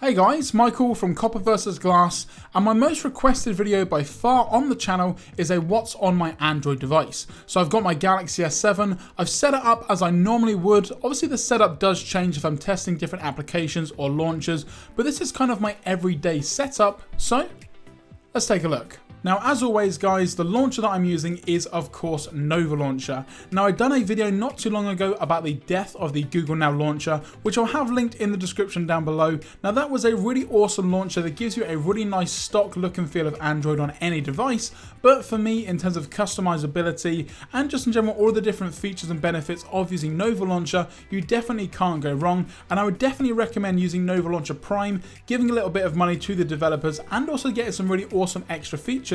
Hey guys, Michael from COPPERVSGLASS, and my most requested video by far on the channel is a what's on my Android device. So I've got my Galaxy S7, I've set it up as I normally would. Obviously the setup does change if I'm testing different applications or launchers, but this is kind of my everyday setup, so let's take a look. Now, as always guys, the launcher that I'm using is of course Nova Launcher. Now, I've done a video not too long ago about the death of the Google Now launcher, which I'll have linked in the description down below. Now, that was a really awesome launcher that gives you a really nice stock look and feel of Android on any device, but for me, in terms of customizability and just in general all the different features and benefits of using Nova Launcher, you definitely can't go wrong, and I would definitely recommend using Nova Launcher Prime, giving a little bit of money to the developers and also getting some really awesome extra features.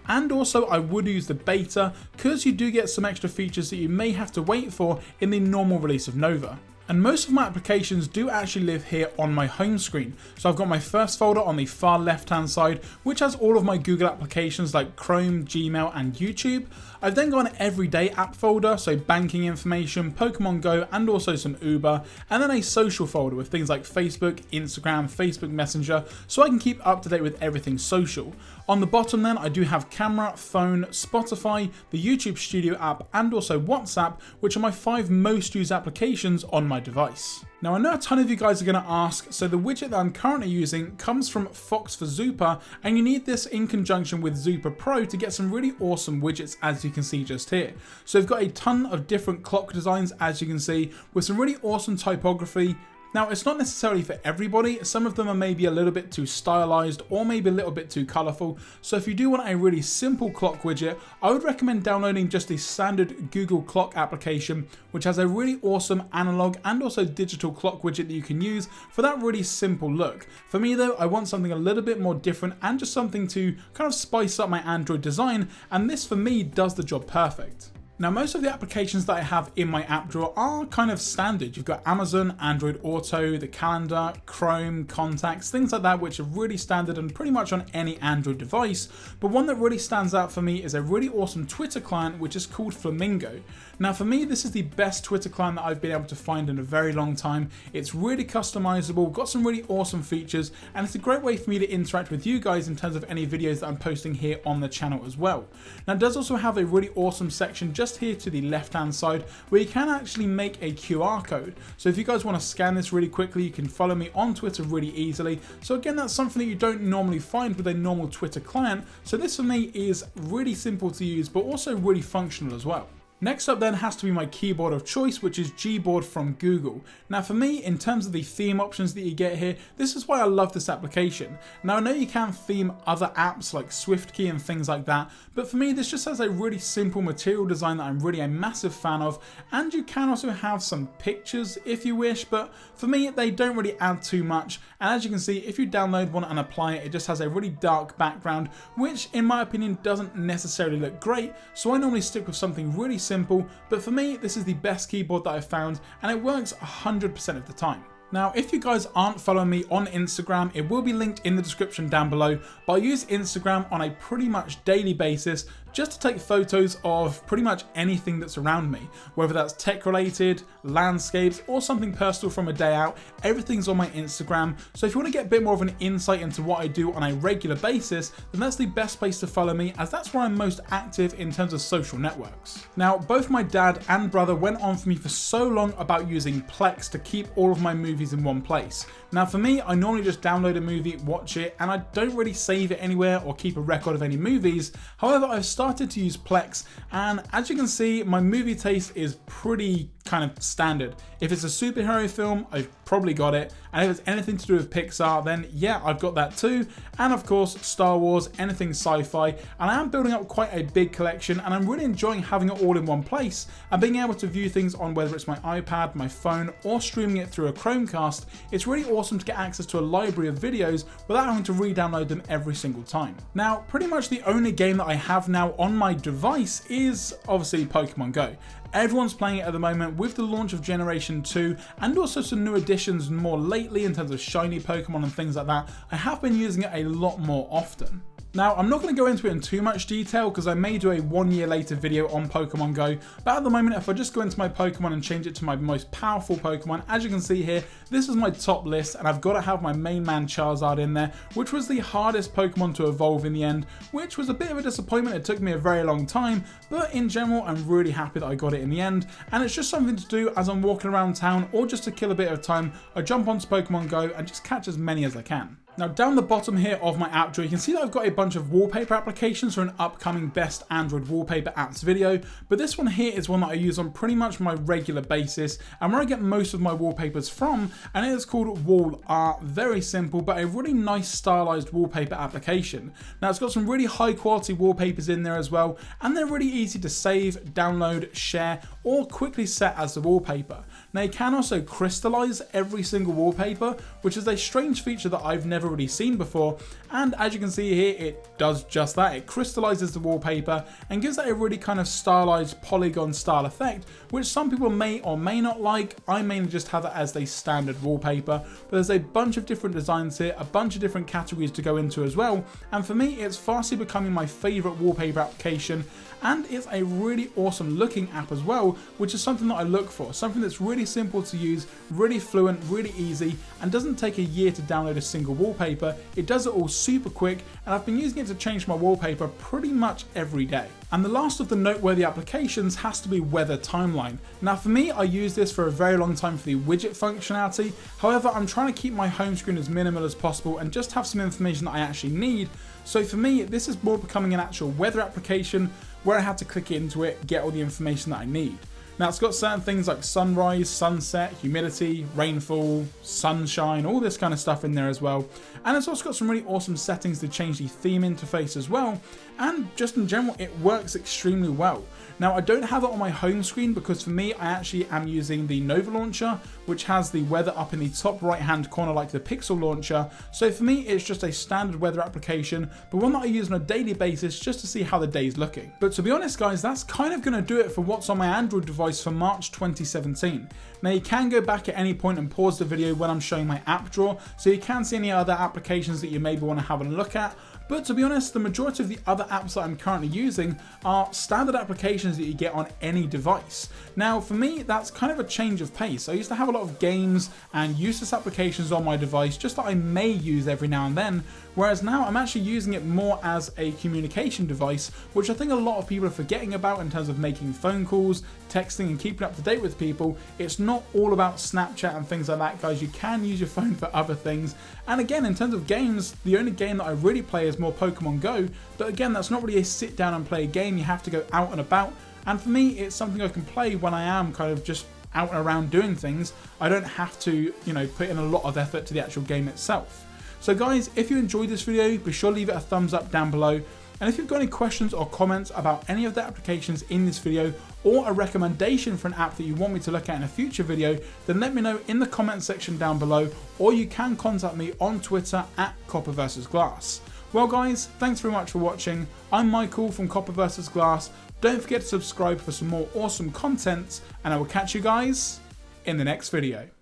And also I would use the beta because you do get some extra features that you may have to wait for in the normal release of Nova. And most of my applications do actually live here on my home screen. So I've got my first folder on the far left hand side, which has all of my Google applications like Chrome, Gmail and YouTube. I've then got an everyday app folder, so banking information, Pokemon Go and also some Uber, and then a social folder with things like Facebook, Instagram, Facebook Messenger, so I can keep up to date with everything social. On the bottom then I do have camera, phone, Spotify, the YouTube Studio app and also WhatsApp, which are my 5 most used applications on my device. Now, I know a ton of you guys are going to ask, so the widget that I'm currently using comes from Fox for Zupa, and you need this in conjunction with Zupa Pro to get some really awesome widgets, as you can see just here. So we've got a ton of different clock designs, as you can see, with some really awesome typography. Now, it's not necessarily for everybody. Some of them are maybe a little bit too stylized or maybe a little bit too colorful. So if you do want a really simple clock widget, I would recommend downloading just the standard Google Clock application, which has a really awesome analog and also digital clock widget that you can use for that really simple look. For me though, I want something a little bit more different and just something to kind of spice up my Android design, and this for me does the job perfect. Now, most of the applications that I have in my app drawer are kind of standard. You've got Amazon, Android Auto, the calendar, Chrome, contacts, things like that, which are really standard and pretty much on any Android device. But one that really stands out for me is a really awesome Twitter client, which is called Flamingo. Now, for me, this is the best Twitter client that I've been able to find in a very long time. It's really customizable, got some really awesome features, and it's a great way for me to interact with you guys in terms of any videos that I'm posting here on the channel as well. Now, it does also have a really awesome section just here to the left hand side where you can actually make a QR code. So if you guys want to scan this really quickly, you can follow me on Twitter really easily. So again, that's something that you don't normally find with a normal Twitter client. So this for me is really simple to use, but also really functional as well. Next up then has to be my keyboard of choice, which is Gboard from Google. Now for me, in terms of the theme options that you get here, this is why I love this application. Now I know you can theme other apps like SwiftKey and things like that, but for me this just has a really simple material design that I'm really a massive fan of, and you can also have some pictures if you wish, but for me they don't really add too much, and as you can see, if you download one and apply it, it just has a really dark background, which in my opinion doesn't necessarily look great, so I normally stick with something really simple, but for me this is the best keyboard that I've found, and it works 100% of the time. Now, if you guys aren't following me on Instagram, it will be linked in the description down below, but I use Instagram on a pretty much daily basis just to take photos of pretty much anything that's around me, whether that's tech related, landscapes, or something personal from a day out. Everything's on my Instagram, so if you want to get a bit more of an insight into what I do on a regular basis, then that's the best place to follow me, as that's where I'm most active in terms of social networks. Now, both my dad and brother went on for me for so long about using Plex to keep all of my movies in one place. Now for me, I normally just download a movie, watch it, and I don't really save it anywhere or keep a record of any movies. However, I've started to use Plex, and as you can see, my movie taste is pretty kind of standard. If it's a superhero film, I've probably got it, and if it's anything to do with Pixar, then yeah, I've got that too, and of course Star Wars, anything sci-fi, and I am building up quite a big collection, and I'm really enjoying having it all in one place and being able to view things on whether it's my iPad, my phone, or streaming it through a Chromecast. It's really awesome to get access to a library of videos without having to re-download them every single time. Now, pretty much the only game that I have now on my device is obviously Pokemon Go. Everyone's playing it at the moment with the launch of Generation 2 and also some new additions more lately in terms of shiny Pokemon and things like that. I have been using it a lot more often. Now, I'm not going to go into it in too much detail because I may do a 1 year later video on Pokemon Go, but at the moment, if I just go into my Pokemon and change it to my most powerful Pokemon, as you can see here, this is my top list, and I've got to have my main man Charizard in there, which was the hardest Pokemon to evolve in the end, which was a bit of a disappointment. It took me a very long time, but in general, I'm really happy that I got it in the end, and it's just something to do as I'm walking around town or just to kill a bit of time. I jump onto Pokemon Go and just catch as many as I can. Now, down the bottom here of my app drawer, you can see that I've got a bunch of wallpaper applications for an upcoming best Android wallpaper apps video, but this one here is one that I use on pretty much my regular basis and where I get most of my wallpapers from, and it is called Wall Art. Very simple, but a really nice stylized wallpaper application. Now, it's got some really high quality wallpapers in there as well, and they're really easy to save, download, share, or quickly set as the wallpaper. Now, you can also crystallize every single wallpaper, which is a strange feature that I've never really seen before, and as you can see here, it does just that. It crystallizes the wallpaper and gives that a really kind of stylized polygon style effect, which some people may or may not like. I mainly just have it as a standard wallpaper, but there's a bunch of different designs here, a bunch of different categories to go into as well, and for me it's fastly becoming my favorite wallpaper application, and it's a really awesome looking app as well, which is something that I look for, something that's really simple to use, really fluent, really easy, and doesn't take a year to download a single wallpaper. It does it all super quick, and I've been using it to change my wallpaper pretty much every day. And the last of the noteworthy applications has to be Weather Timeline. Now, for me, I use this for a very long time for the widget functionality. However, I'm trying to keep my home screen as minimal as possible and just have some information that I actually need. So for me, this is more becoming an actual weather application where I have to click into it, get all the information that I need. Now, it's got certain things like sunrise, sunset, humidity, rainfall, sunshine, all this kind of stuff in there as well. And it's also got some really awesome settings to change the theme interface as well. And just in general, it works extremely well. Now, I don't have it on my home screen because for me, I actually am using the Nova launcher, which has the weather up in the top right hand corner like the Pixel launcher. So for me, it's just a standard weather application, but one that I use on a daily basis just to see how the day's looking. But to be honest, guys, that's kind of going to do it for what's on my Android device for March 2017. Now, you can go back at any point and pause the video when I'm showing my app drawer, so you can see any other applications that you maybe want to have a look at. But to be honest, the majority of the other apps that I'm currently using are standard applications that you get on any device. Now, for me, that's kind of a change of pace. I used to have a lot of games and useless applications on my device just that I may use every now and then, whereas now I'm actually using it more as a communication device, which I think a lot of people are forgetting about in terms of making phone calls, texting, and keeping up to date with people. It's not all about Snapchat and things like that, guys. You can use your phone for other things. And again, in terms of games, the only game that I really play is more Pokemon Go, but again, that's not really a sit down and play a game. You have to go out and about, and for me, it's something I can play when I am kind of just out and around doing things. I don't have to, put in a lot of effort to the actual game itself. So guys, if you enjoyed this video, be sure to leave it a thumbs up down below. And if you've got any questions or comments about any of the applications in this video, or a recommendation for an app that you want me to look at in a future video, then let me know in the comment section down below, or you can contact me on Twitter at COPPERVSGLASS. Well guys, thanks very much for watching. I'm Michael from COPPERVSGLASS. Don't forget to subscribe for some more awesome content, and I will catch you guys in the next video.